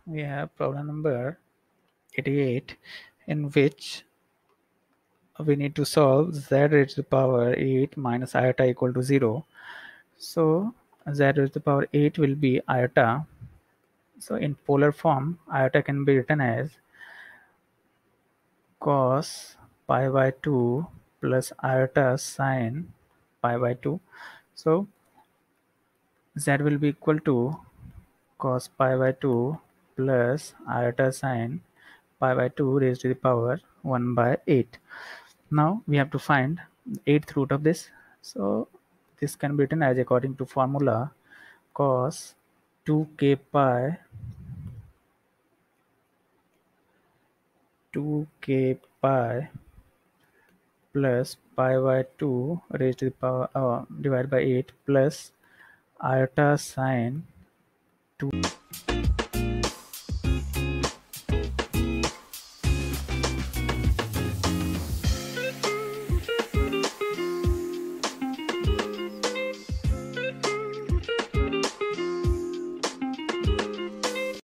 We have problem number 88, in which we need to solve z raised to the power 8 minus iota equal to 0. So z raised to the power 8 will be iota. So in polar form, iota can be written as cos pi by 2 plus iota sine pi by 2. So z will be equal to cos pi by 2 plus iota sine pi by 2 raised to the power 1 by 8. Now we have to find the eighth root of this. So this can be written as according to formula cos 2k pi 2k pi plus pi by 2 raised to the power divided by 8 plus iota sine 2